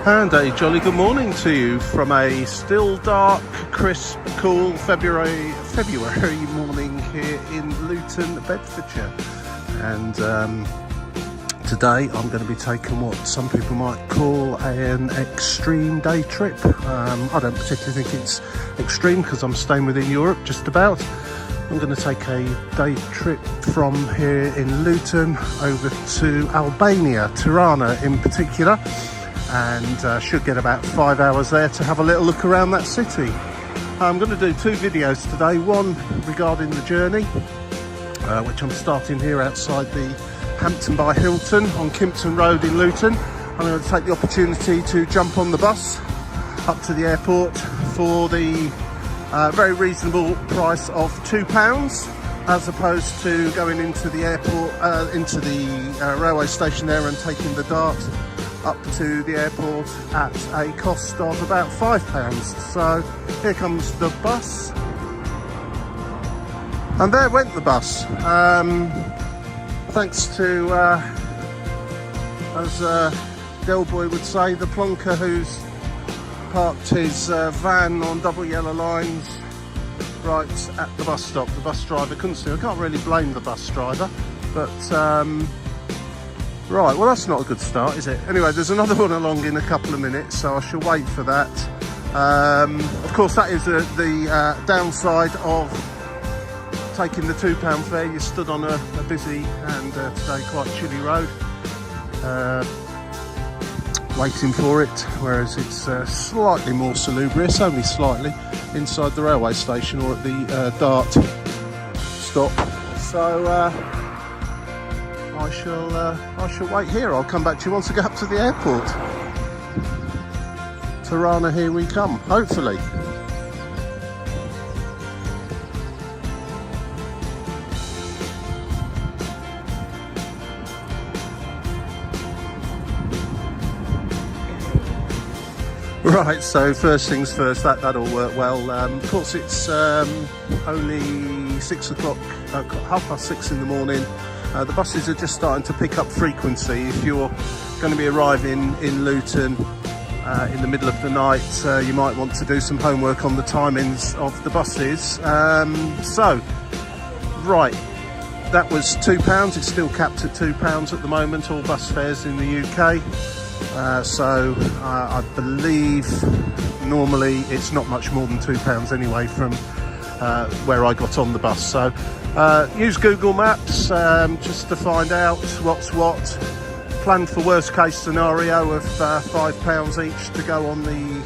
And a jolly good morning to you from a still dark, crisp, cool February morning here in Luton, Bedfordshire. And today I'm going to be taking what some people might call an extreme day trip. I don't particularly think it's extreme because I'm staying within Europe just about. I'm going to take a day trip from here in Luton over to Albania, Tirana in particular. And should get about 5 hours there to have a little look around that city. I'm going to do two videos today, one regarding the journey, which I'm starting here outside the Hampton by Hilton on Kimpton Road in Luton. I'm going to take the opportunity to jump on the bus up to the airport for the very reasonable price of £2, as opposed to going into the airport, into the railway station there and taking the Dart up to the airport at a cost of about £5. So here comes the bus, and there went the bus. Thanks to, as Del Boy would say, the plonker who's parked his van on double yellow lines right at the bus stop. The bus driver couldn't see. I can't really blame the bus driver, but right, well that's not a good start, is it? Anyway, there's another one along in a couple of minutes, so I shall wait for that. Of course, that is the downside of taking the £2 fare. You're stood on a busy and today quite chilly road, waiting for it, whereas it's slightly more salubrious, only slightly, inside the railway station or at the Dart stop. So I shall wait here. I'll come back to you once I get up to the airport. Tirana, here we come, hopefully. Right, so first things first, that'll work well. Of course, it's only 6 o'clock, 6:30 in the morning. The buses are just starting to pick up frequency. If you're going to be arriving in Luton in the middle of the night, you might want to do some homework on the timings of the buses. So, right, that was £2. It's still capped at £2 at the moment, all bus fares in the UK. So I believe normally it's not much more than £2 anyway from where I got on the bus. So use Google Maps just to find out what's what. Plan for worst case scenario of £5 each to go on the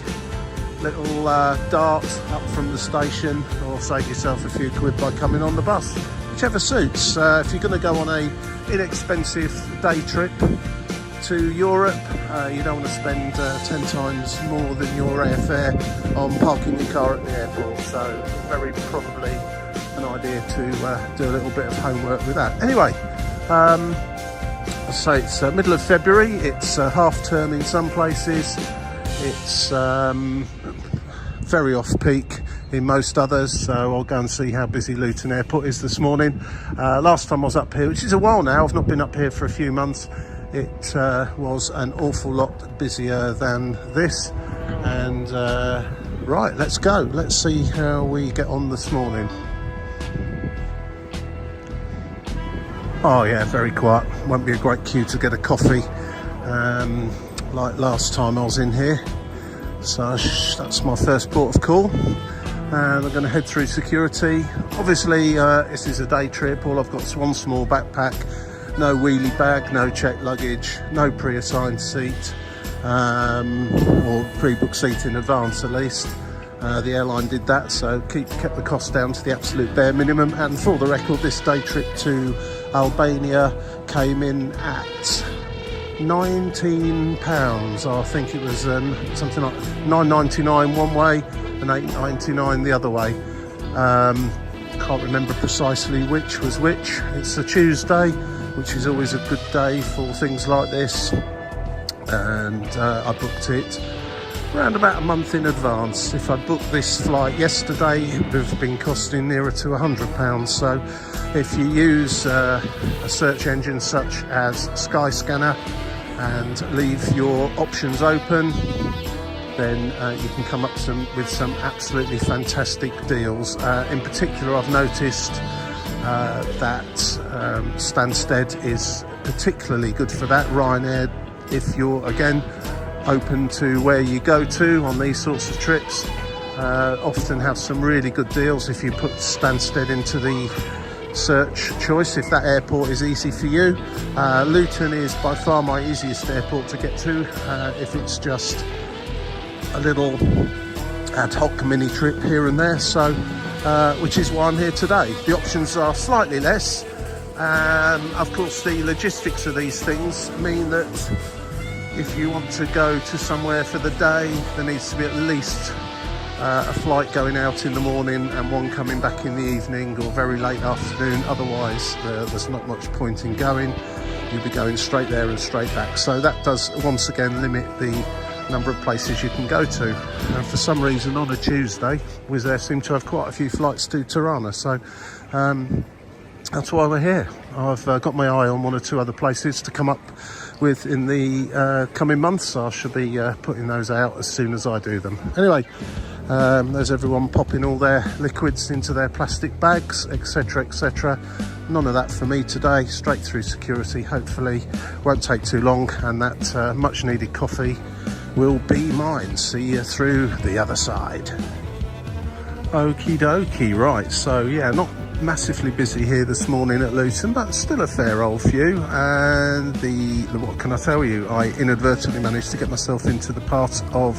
little Dart up from the station, or save yourself a few quid by coming on the bus, whichever suits. If you're going to go on a inexpensive day trip to Europe, you don't want to spend 10 times more than your airfare on parking your car at the airport, so very probably an idea to do a little bit of homework with that. Anyway, so it's middle of February, it's half term in some places, it's very off-peak in most others, so I'll go and see how busy Luton Airport is this morning. Last time I was up here, which is a while now, I've not been up here for a few months, it was an awful lot busier than this. And right, let's go. Let's see how we get on this morning. Oh yeah, very quiet. Won't be a great queue to get a coffee like last time I was in here. So that's my first port of call. And I'm going to head through security. Obviously, this is a day trip. All I've got is one small backpack. No wheelie bag, no checked luggage, no pre-assigned seat, or pre-booked seat in advance at least. The airline did that, so kept the cost down to the absolute bare minimum. And for the record, this day trip to Albania came in at £19. I think it was something like £9.99 one way and £8.99 the other way. Can't remember precisely which was which. It's a Tuesday, which is always a good day for things like this, and I booked it around about a month in advance. If I'd booked this flight yesterday, it would have been costing nearer to £100. So if you use a search engine such as Skyscanner, and leave your options open, then you can come up with some absolutely fantastic deals. In particular, I've noticed that Stansted is particularly good for that. Ryanair, if you're again open to where you go to on these sorts of trips, often have some really good deals if you put Stansted into the search choice, if that airport is easy for you. Luton is by far my easiest airport to get to, if it's just a little ad hoc mini trip here and there, so which is why I'm here today. The options are slightly less. Of course, the logistics of these things mean that if you want to go to somewhere for the day, there needs to be at least a flight going out in the morning and one coming back in the evening or very late afternoon. Otherwise, there's not much point in going. You'll be going straight there and straight back. So that does once again limit the number of places you can go to. And for some reason on a Tuesday, Wizz Air seem to have quite a few flights to Tirana. So that's why we're here. I've got my eye on one or two other places to come up with in the coming months. I shall be putting those out as soon as I do them. Anyway, there's everyone popping all their liquids into their plastic bags, etc, etc. None of that for me today. Straight through security, hopefully. Won't take too long, and that much needed coffee will be mine. See you through the other side. Okie dokie. Right, so yeah, not massively busy here this morning at Luton, but still a fair old few. And what can I tell you, I inadvertently managed to get myself into the part of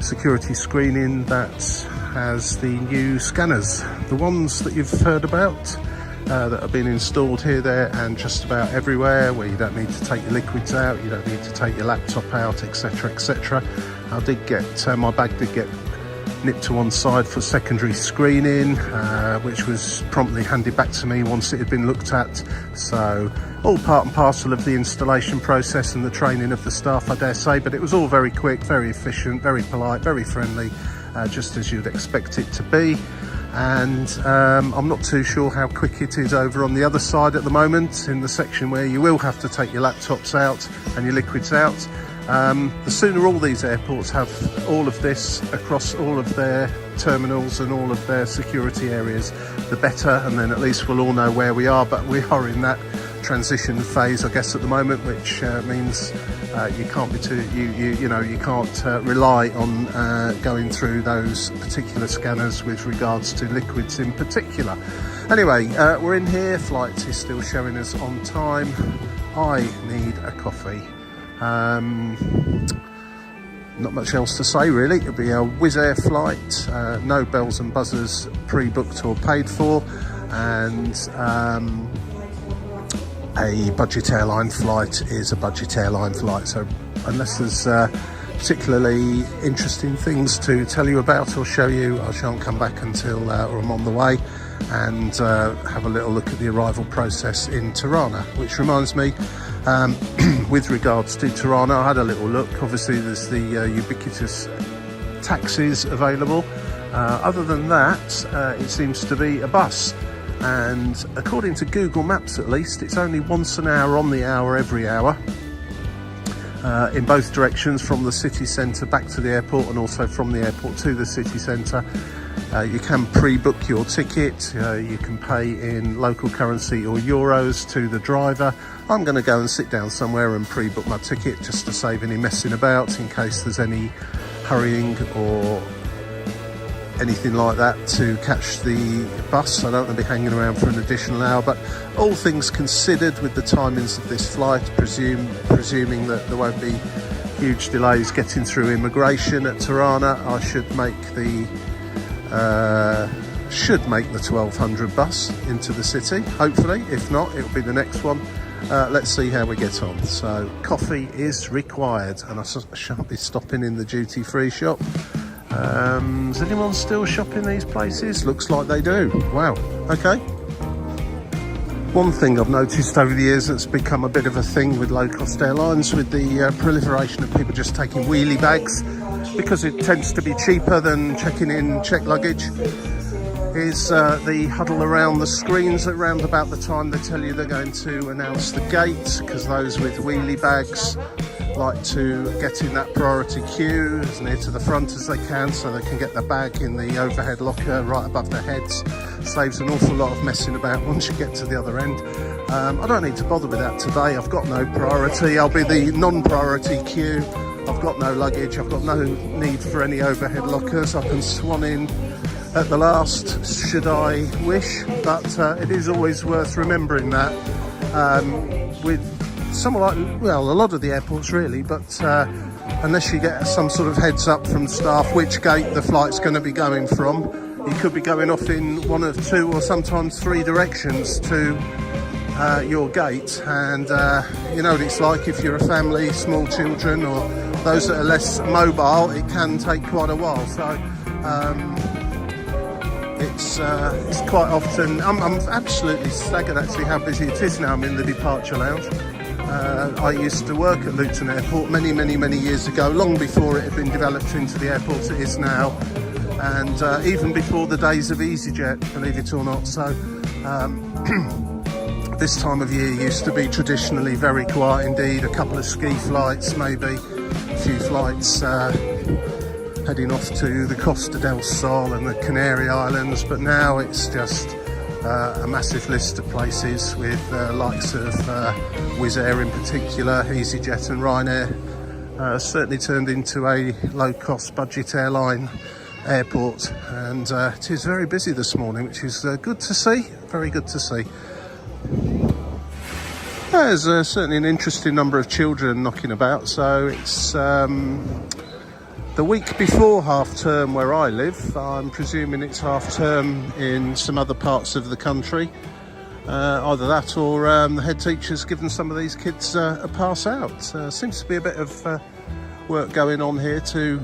security screening that has the new scanners, the ones that you've heard about, that have been installed here, there and just about everywhere, where you don't need to take your liquids out, you don't need to take your laptop out, etc, etc. I did get my bag did get nipped to one side for secondary screening, which was promptly handed back to me once it had been looked at. So all part and parcel of the installation process and the training of the staff, I dare say, but it was all very quick, very efficient, very polite, very friendly, just as you'd expect it to be. And I'm not too sure how quick it is over on the other side at the moment, in the section where you will have to take your laptops out and your liquids out. The sooner all these airports have all of this across all of their terminals and all of their security areas, the better, and then at least we'll all know where we are. But we are in that transition phase, I guess, at the moment, which means you can't be too you can't rely on going through those particular scanners with regards to liquids in particular. Anyway, we're in here. Flight is still showing us on time. I need a coffee. Not much else to say really. It'll be a Wizz Air flight, no bells and buzzers pre-booked or paid for, and a budget airline flight is a budget airline flight. So unless there's particularly interesting things to tell you about or show you, I shan't come back until I'm on the way and have a little look at the arrival process in Tirana. Which reminds me, with regards to Tirana, I had a little look. Obviously there's the ubiquitous taxis available. Other than that, it seems to be a bus, and according to Google Maps at least, it's only once an hour on the hour every hour, in both directions, from the city centre back to the airport and also from the airport to the city centre. You can pre-book your ticket, you can pay in local currency or euros to the driver. I'm going to go and sit down somewhere and pre-book my ticket just to save any messing about, in case there's any hurrying or anything like that to catch the bus. I don't want to be hanging around for an additional hour, but all things considered with the timings of this flight, presuming that there won't be huge delays getting through immigration at Tirana, I should make the 1200 bus into the city, hopefully. If not, it'll be the next one. Let's see how we get on. So coffee is required, and I shan't be stopping in the duty-free shop. Is anyone still shopping these places? Looks like they do. Wow, okay. One thing I've noticed over the years that's become a bit of a thing with low-cost airlines, with the proliferation of people just taking wheelie bags, because it tends to be cheaper than checking in checked luggage. is the huddle around the screens around about the time they tell you they're going to announce the gate, because those with wheelie bags like to get in that priority queue as near to the front as they can, so they can get their bag in the overhead locker right above their heads. Saves an awful lot of messing about once you get to the other end. I don't need to bother with that today. I've got no priority. I'll be the non-priority queue. I've got no luggage. I've got no need for any overhead lockers. I can swan in at the last should I wish, but it is always worth remembering that with somewhere like, well, a lot of the airports really, but unless you get some sort of heads up from staff which gate the flight's going to be going from, you could be going off in one of two or sometimes three directions to your gate, and you know what it's like if you're a family, small children, or those that are less mobile, it can take quite a while. So it's quite often, I'm absolutely staggered actually how busy it is now. I'm in the departure lounge. I used to work at Luton Airport many years ago, long before it had been developed into the airport it is now, and even before the days of EasyJet, believe it or not. So this time of year used to be traditionally very quiet indeed. A couple of ski flights, maybe a few flights heading off to the Costa del Sol and the Canary Islands, but now it's just a massive list of places with likes of Wizz Air in particular, EasyJet and Ryanair. Certainly turned into a low-cost budget airline airport, and it is very busy this morning, which is good to see, very good to see. There's certainly an interesting number of children knocking about, so it's the week before half term where I live. I'm presuming it's half term in some other parts of the country. Either that or the head teacher's given some of these kids a pass out. Seems to be a bit of work going on here to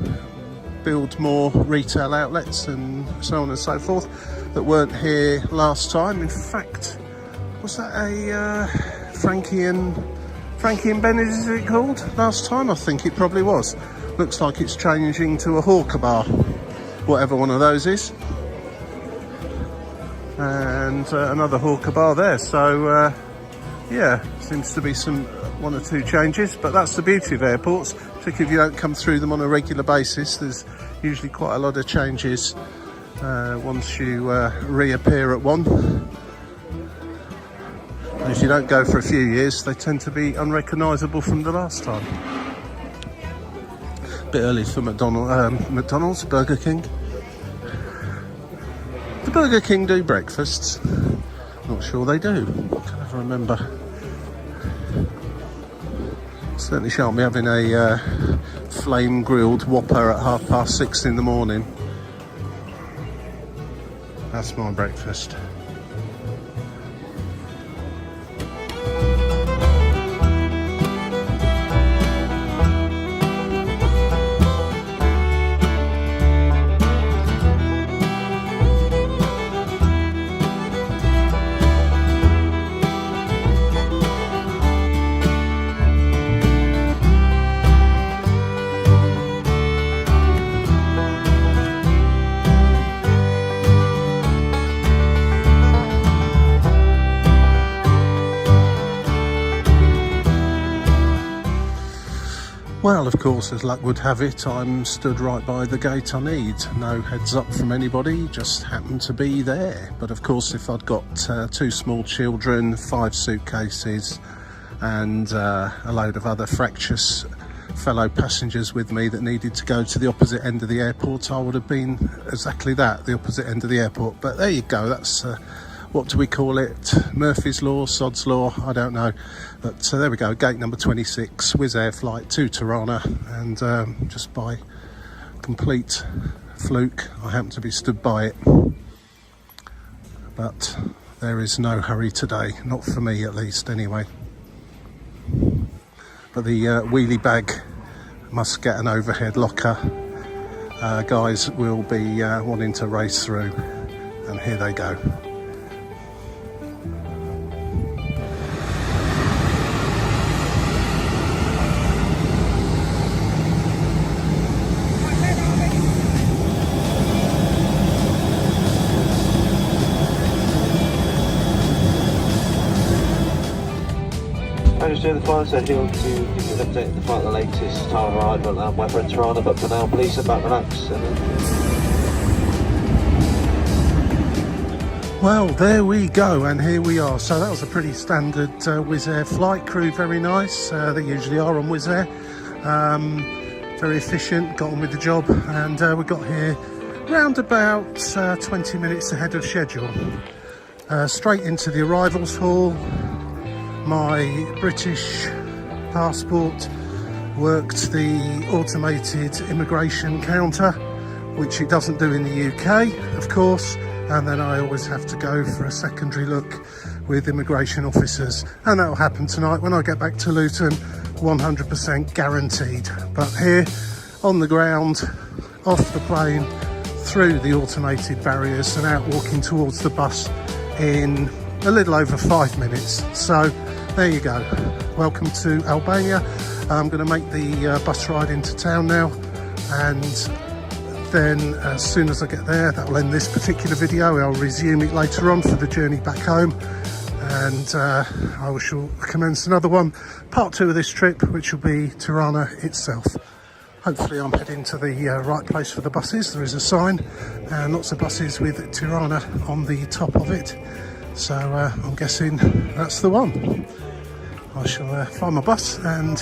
build more retail outlets and so on and so forth that weren't here last time. In fact, was that a Frankie and Ben, is it called, last time? I think it probably was. Looks like it's changing to a hawker bar, whatever one of those is, and another hawker bar there. So yeah, seems to be one or two changes, but that's the beauty of airports, particularly if you don't come through them on a regular basis. There's usually quite a lot of changes once you reappear at one. And if you don't go for a few years, they tend to be unrecognisable from the last time. Bit early for McDonald's, Burger King. Do Burger King do breakfasts? Not sure they do. I can never remember. Certainly shan't be having a flame grilled Whopper at 6:30 in the morning. That's my breakfast. Well, of course, as luck would have it, I'm stood right by the gate I need. No heads up from anybody, just happened to be there. But of course, if I'd got two small children, 5 suitcases, and a load of other fractious fellow passengers with me that needed to go to the opposite end of the airport, I would have been exactly that, the opposite end of the airport. But there you go, that's what do we call it? Murphy's Law, Sod's Law, I don't know. But there we go, gate number 26, Wizz Air flight to Tirana, and just by complete fluke, I happen to be stood by it. But there is no hurry today, not for me at least anyway. But the wheelie bag must get an overhead locker. Guys will be wanting to race through, and here they go. the flight, so he'll to give you an update of the flight, the latest time arrival and weather in Tirana, but for now, please sit back, relax. Well, there we go, and here we are. So that was a pretty standard Wizz Air flight. Crew very nice, they usually are on Wizz Air. Very efficient, got on with the job, and we got here round about 20 minutes ahead of schedule. Straight into the arrivals hall. My British passport worked the automated immigration counter, which it doesn't do in the UK, of course, and then I always have to go for a secondary look with immigration officers, and that will happen tonight when I get back to Luton, 100% guaranteed. But here on the ground, off the plane, through the automated barriers and out walking towards the bus in a little over 5 minutes. So there you go, welcome to Albania. I'm going to make the bus ride into town now, and then as soon as I get there, that will end this particular video. I'll resume it later on for the journey back home, and I shall commence another one, part 2 of this trip, which will be Tirana itself. Hopefully I'm heading to the right place for the buses. There is a sign and lots of buses with Tirana on the top of it, so I'm guessing that's the one. I shall find my bus and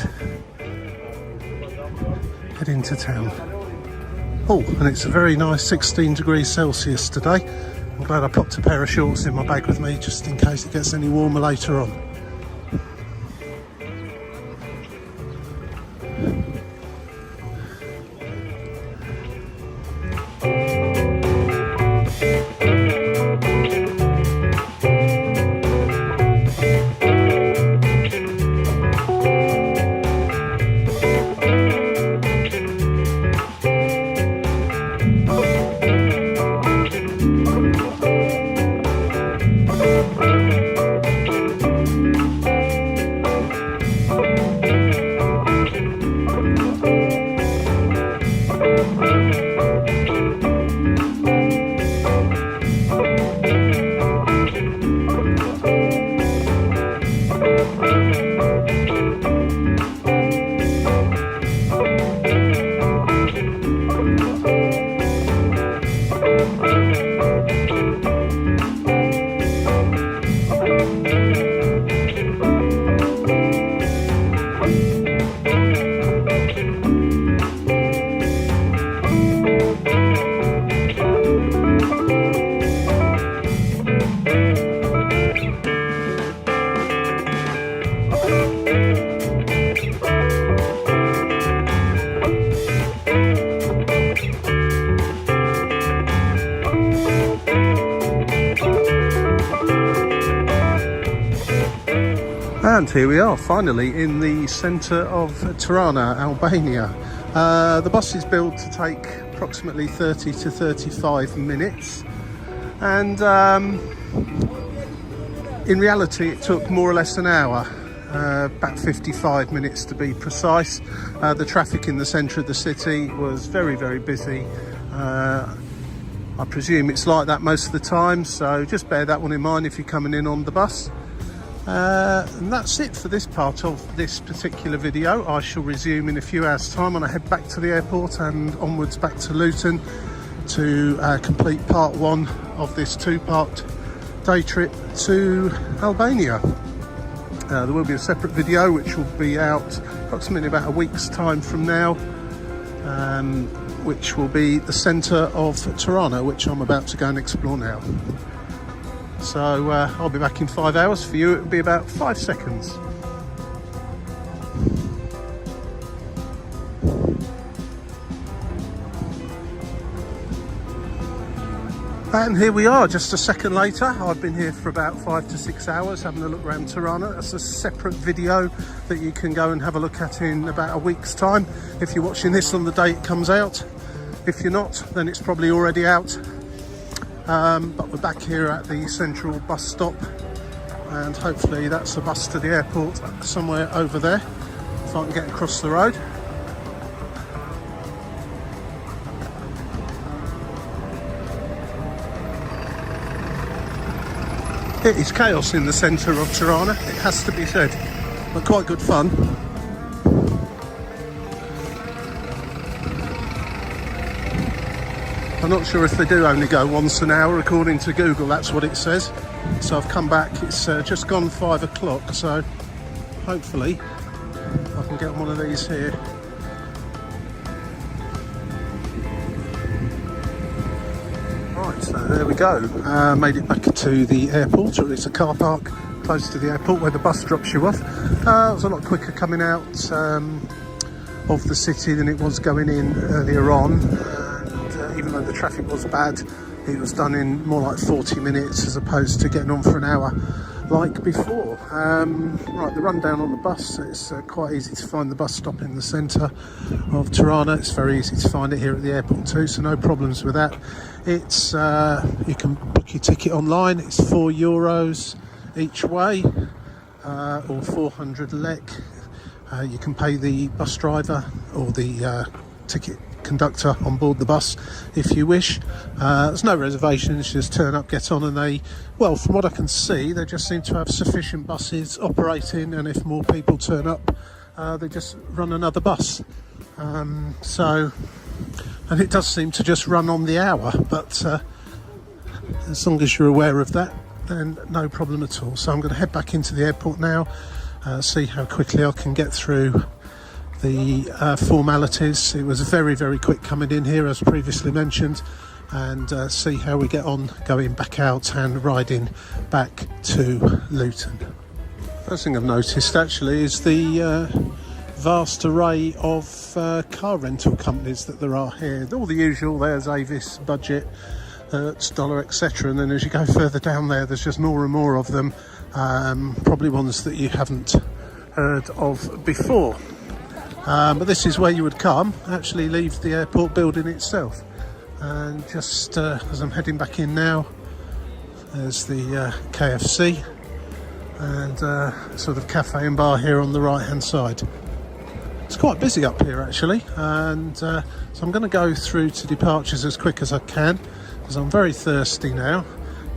head into town. Oh, and it's a very nice 16 degrees Celsius today. I'm glad I popped a pair of shorts in my bag with me just in case it gets any warmer later on. And here we are, finally in the centre of Tirana, Albania. The bus is built to take approximately 30 to 35 minutes, and in reality it took more or less an hour, about 55 minutes to be precise. The traffic in the centre of the city was very, very busy. I presume it's like that most of the time, so just bear that one in mind if you're coming in on the bus. And that's it for this part of this particular video. I shall resume in a few hours time when I head back to the airport and onwards back to Luton to complete part 1 of this 2-part day trip to Albania. There will be a separate video which will be out approximately about a week's time from now, which will be the centre of Tirana, which I'm about to go and explore now. So I'll be back in 5 hours. For you, it will be about 5 seconds. And here we are, just a second later. I've been here for about 5 to 6 hours having a look around Tirana. That's a separate video that you can go and have a look at in about a week's time if you're watching this on the day it comes out. If you're not, then it's probably already out. But we're back here at the central bus stop, and hopefully that's a bus to the airport somewhere over there, if I can get across the road. It is chaos in the centre of Tirana, it has to be said. but quite good fun. I'm not sure if they do only go once an hour, according to Google, that's what it says. So I've come back, it's just gone 5 o'clock, so hopefully I can get on one of these here. Right, so there we go. Made it back to the airport, or at least a car park close to the airport where the bus drops you off. It was a lot quicker coming out of the city than it was going in earlier on. Even though the traffic was bad, it was done in more like 40 minutes as opposed to getting on for an hour like before. Right, the rundown on the bus, it's quite easy to find the bus stop in the centre of Tirana. It's very easy to find it here at the airport too, so no problems with that. It's you can book your ticket online. It's €4 each way, or 400 lek. You can pay the bus driver or the ticket conductor on board the bus if you wish. There's no reservations, just turn up, get on, and they, well, from what I can see, they just seem to have sufficient buses operating, and if more people turn up, they just run another bus. And it does seem to just run on the hour, but as long as you're aware of that, then no problem at all. So I'm going to head back into the airport now, see how quickly I can get through the formalities. It was very, very quick coming in here, as previously mentioned, and see how we get on going back out and riding back to Luton. First thing I've noticed actually is the vast array of car rental companies that there are here. All the usual, there's Avis, Budget, Hertz, Dollar, etc. And then as you go further down there, there's just more and more of them, probably ones that you haven't heard of before. But this is where you would come, actually leave the airport building itself. And just as I'm heading back in now, there's the KFC and sort of cafe and bar here on the right hand side. It's quite busy up here actually, and so I'm going to go through to departures as quick as I can, because I'm very thirsty now,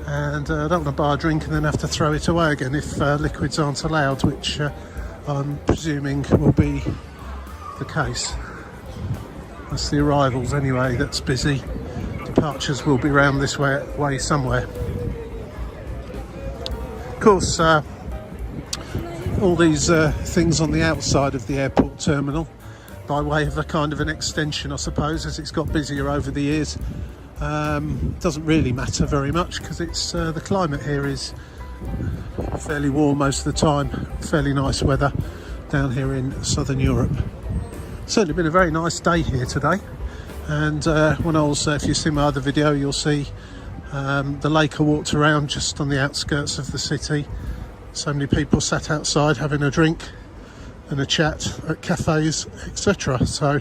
and I don't want to buy a drink and then have to throw it away again if liquids aren't allowed, which I'm presuming will be the case. That's the arrivals anyway, that's busy. Departures will be round this way somewhere. Of course, all these things on the outside of the airport terminal, by way of a kind of an extension I suppose, as it's got busier over the years, doesn't really matter very much, because it's the climate here is fairly warm most of the time, fairly nice weather down here in southern Europe. Certainly been a very nice day here today, and when I was, if you see my other video, you'll see the lake I walked around just on the outskirts of the city. So many people sat outside having a drink and a chat at cafes, etc. So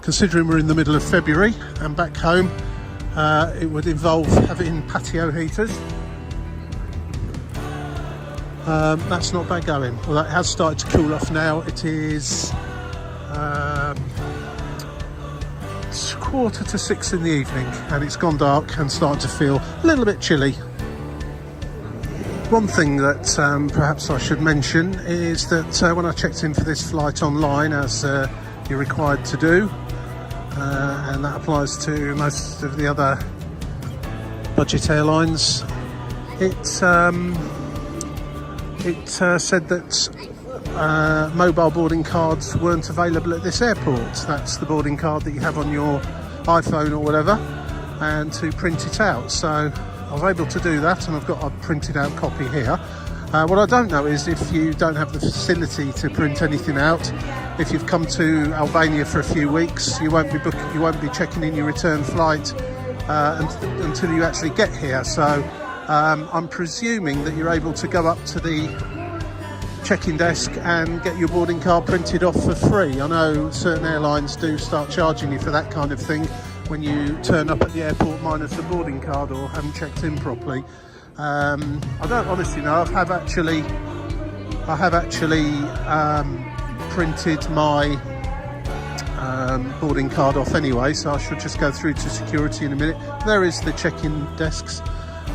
considering we're in the middle of February and back home, it would involve having patio heaters. That's not bad going. Well, that has started to cool off now. It is it's 5:45 in the evening, and it's gone dark and starting to feel a little bit chilly. One thing that perhaps I should mention is that when I checked in for this flight online, as you're required to do, and that applies to most of the other budget airlines, it said that mobile boarding cards weren't available at this airport. That's the boarding card that you have on your iPhone or whatever, and to print it out. So I was able to do that, and I've got a printed out copy here. What I don't know is if you don't have the facility to print anything out, if you've come to Albania for a few weeks, you won't be checking in your return flight until you actually get here. So I'm presuming that you're able to go up to the check-in desk and get your boarding card printed off for free. I know certain airlines do start charging you for that kind of thing when you turn up at the airport minus a boarding card or haven't checked in properly. I don't honestly know. I have actually printed my boarding card off anyway, so I should just go through to security in a minute. There is the check-in desks,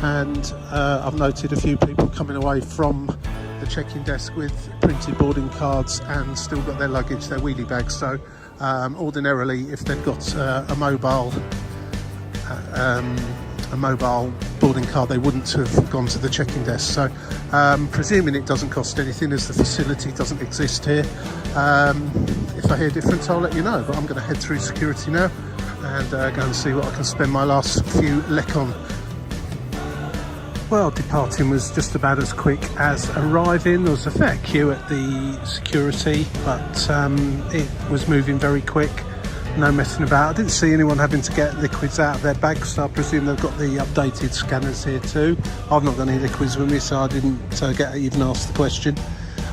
and I've noted a few people coming away from the check-in desk with printed boarding cards and still got their luggage, their wheelie bags. So ordinarily, if they've got a mobile boarding card, they wouldn't have gone to the check-in desk. So presuming it doesn't cost anything, as the facility doesn't exist here. If I hear different, I'll let you know, but I'm going to head through security now and go and see what I can spend my last few lek on. Well, departing was just about as quick as arriving. There was a fair queue at the security, but it was moving very quick. No messing about. I didn't see anyone having to get liquids out of their bags, so I presume they've got the updated scanners here too. I've not got any liquids with me, so I didn't even ask the question.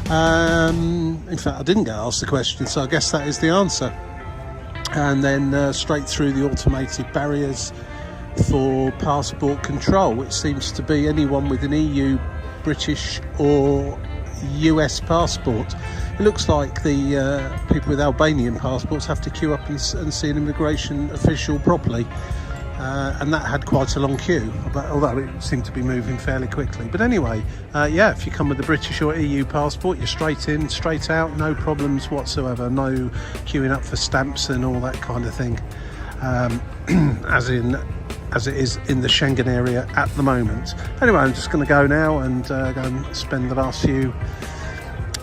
In fact, I didn't get asked the question, so I guess that is the answer. And then straight through the automated barriers for passport control, which seems to be anyone with an EU, British or US passport. It looks like the people with Albanian passports have to queue up and see an immigration official properly, and that had quite a long queue, although it seemed to be moving fairly quickly. But anyway, yeah, if you come with a British or EU passport, you're straight in, straight out, no problems whatsoever, no queuing up for stamps and all that kind of thing, as it is in the Schengen area at the moment. Anyway, I'm just going to go now and go and spend the last few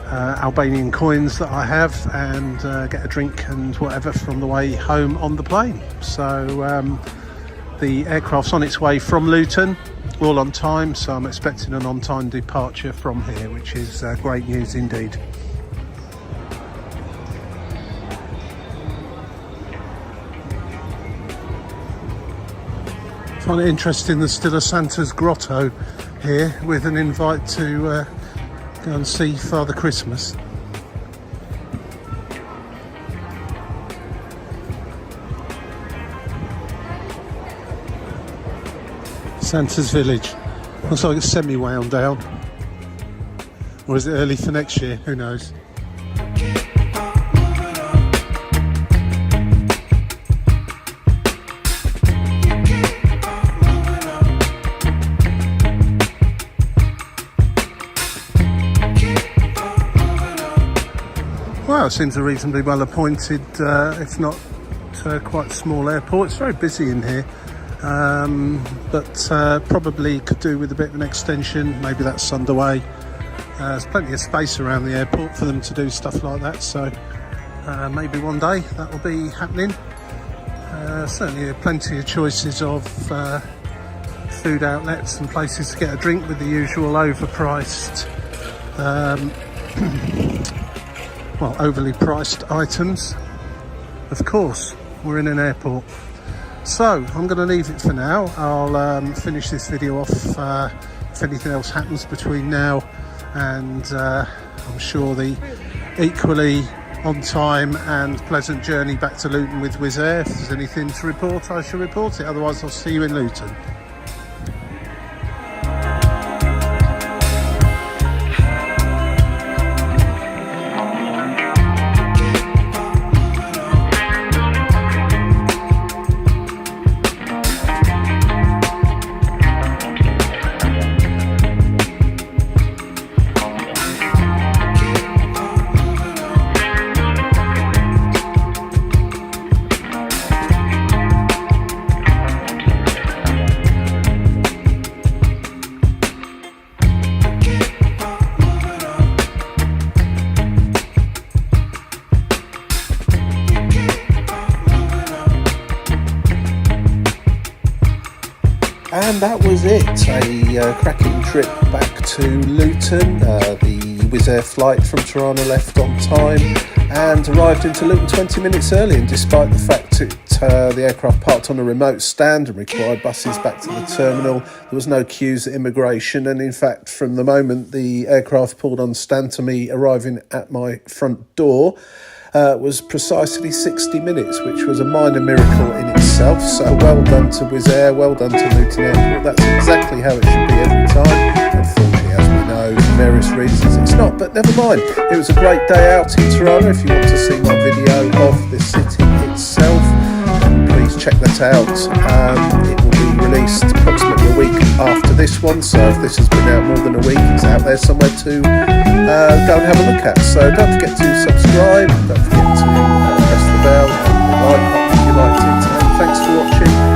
Albanian coins that I have and get a drink and whatever from the way home on the plane. So the aircraft's on its way from Luton, all on time, so I'm expecting an on-time departure from here, which is great news indeed. I find it interesting there's still a Santa's grotto here with an invite to go and see Father Christmas. Santa's village. Looks like it's semi-wound down. Or is it early for next year? Who knows? Well, it seems a reasonably well appointed, if not quite small airport. It's very busy in here, but probably could do with a bit of an extension. Maybe that's underway. There's plenty of space around the airport for them to do stuff like that, so maybe one day that will be happening. Certainly plenty of choices of food outlets and places to get a drink with the usual overpriced well, overly priced items. Of course, we're in an airport. So I'm going to leave it for now. I'll finish this video off if anything else happens between now and I'm sure the equally on time and pleasant journey back to Luton with Wizz Air. If there's anything to report, I shall report it. Otherwise, I'll see you in Luton. And that was it, a cracking trip back to Luton. The Wizz Air flight from Tirana left on time and arrived into Luton 20 minutes early, and despite the fact the aircraft parked on a remote stand and required buses back to the terminal, there was no queues at immigration, and in fact from the moment the aircraft pulled on stand to me arriving at my front door was precisely 60 minutes, which was a minor miracle in itself. So well done to Wizz Air, well done to Luton Airport. That's exactly how it should be every time. Unfortunately, as we know, for various reasons, it's not, but never mind. It was a great day out in Tirana. If you want to see my video of the city itself, please check that out. It will be released approximately a week after this one, so if this has been out more than a week, it's out there somewhere to go and have a look at. So don't forget to subscribe, don't forget to press the bell and the like button if you liked it, and thanks for watching.